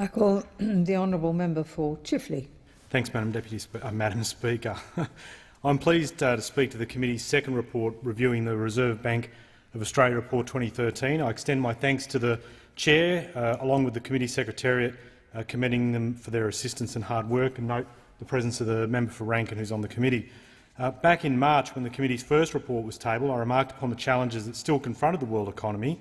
I call the honourable member for Chifley. Thanks, Madam Speaker. I'm pleased to speak to the committee's second report reviewing the Reserve Bank of Australia Report 2013. I extend my thanks to the Chair, along with the committee secretariat, commending them for their assistance and hard work, and note the presence of the member for Rankin, who's on the committee. Back in March, when the committee's first report was tabled, I remarked upon the challenges that still confronted the world economy.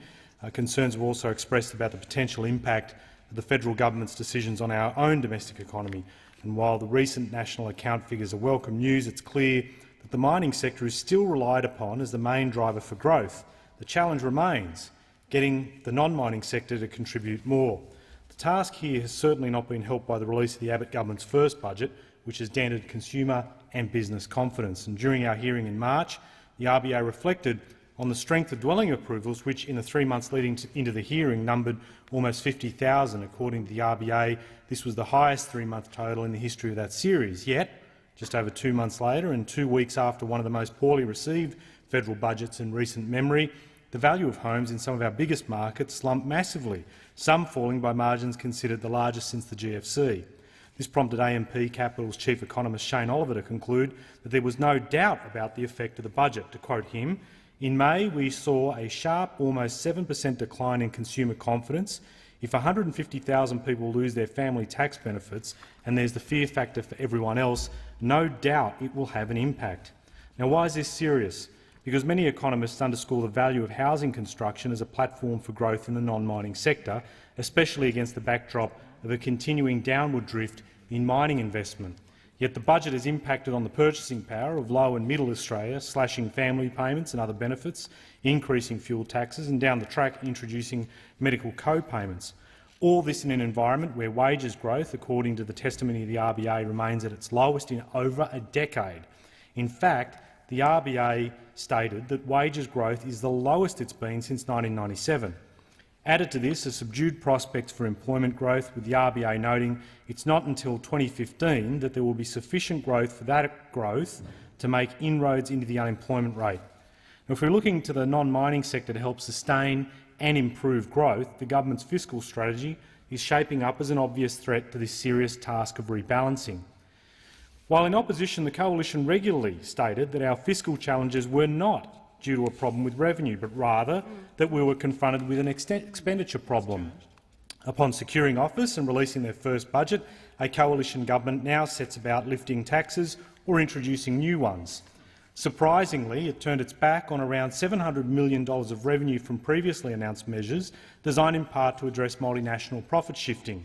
Concerns were also expressed about the potential impact of the federal government's decisions on our own domestic economy. And while the recent national account figures are welcome news, it's clear that the mining sector is still relied upon as the main driver for growth. The challenge remains getting the non-mining sector to contribute more. The task here has certainly not been helped by the release of the Abbott government's first budget, which has dented consumer and business confidence. And during our hearing in March, the RBA reflected on the strength of dwelling approvals, which in the 3 months leading into the hearing numbered almost 50,000. According to the RBA, this was the highest 3-month total in the history of that series. Yet, just over 2 months later and 2 weeks after one of the most poorly received federal budgets in recent memory, the value of homes in some of our biggest markets slumped massively, some falling by margins considered the largest since the GFC. This prompted AMP Capital's chief economist Shane Oliver to conclude that there was no doubt about the effect of the budget. To quote him, "In May we saw a sharp, almost 7% decline in consumer confidence. If 150,000 people lose their family tax benefits and there's the fear factor for everyone else, no doubt it will have an impact." Now, why is this serious? Because many economists underscore the value of housing construction as a platform for growth in the non-mining sector, especially against the backdrop of a continuing downward drift in mining investment. Yet the budget has impacted on the purchasing power of low and middle Australia, slashing family payments and other benefits, increasing fuel taxes and, down the track, introducing medical co-payments. All this in an environment where wages growth, according to the testimony of the RBA, remains at its lowest in over a decade. In fact, the RBA stated that wages growth is the lowest it's been since 1997. Added to this are subdued prospects for employment growth, with the RBA noting it's not until 2015 that there will be sufficient growth for that growth to make inroads into the unemployment rate. Now, if we're looking to the non-mining sector to help sustain and improve growth, the government's fiscal strategy is shaping up as an obvious threat to this serious task of rebalancing. While in opposition, the coalition regularly stated that our fiscal challenges were not due to a problem with revenue, but rather that we were confronted with an expenditure problem. Upon securing office and releasing their first budget, a coalition government now sets about lifting taxes or introducing new ones. Surprisingly, it turned its back on around $700 million of revenue from previously announced measures designed in part to address multinational profit shifting.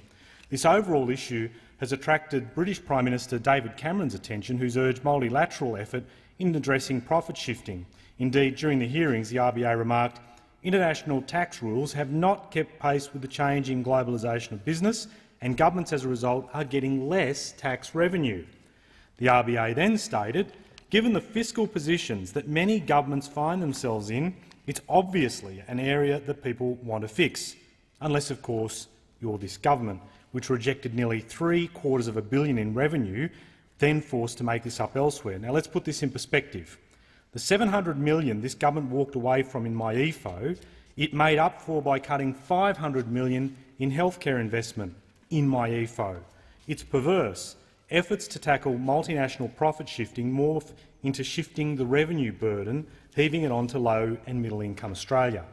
This overall issue has attracted British Prime Minister David Cameron's attention, who's urged multilateral effort in addressing profit shifting. Indeed, during the hearings, the RBA remarked, "International tax rules have not kept pace with the change in globalisation of business, and governments as a result are getting less tax revenue." The RBA then stated, "Given the fiscal positions that many governments find themselves in, it's obviously an area that people want to fix, unless, of course, you're this government, which rejected nearly $750 million in revenue, then forced to make this up elsewhere." Now, let's put this in perspective. The $700 million this government walked away from in MyEFO, it made up for by cutting $500 million in healthcare investment in MyEFO. It's perverse. Efforts to tackle multinational profit shifting morph into shifting the revenue burden, heaving it onto low and middle-income Australia.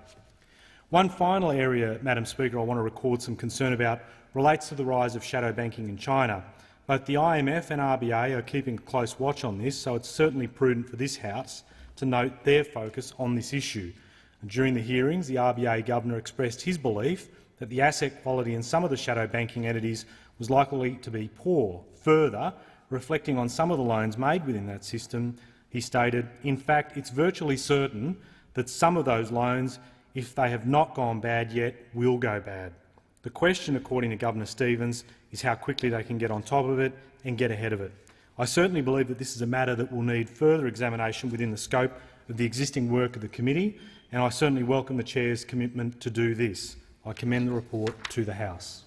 One final area, Madam Speaker, I want to record some concern about relates to the rise of shadow banking in China. Both the IMF and RBA are keeping a close watch on this, so it's certainly prudent for this House to note their focus on this issue. And during the hearings, the RBA Governor expressed his belief that the asset quality in some of the shadow banking entities was likely to be poor. Further, reflecting on some of the loans made within that system, he stated, "In fact, it's virtually certain that some of those loans, if they have not gone bad yet, will go bad." The question, according to Governor Stephens, is how quickly they can get on top of it and get ahead of it. I certainly believe that this is a matter that will need further examination within the scope of the existing work of the committee, and I certainly welcome the Chair's commitment to do this. I commend the report to the House.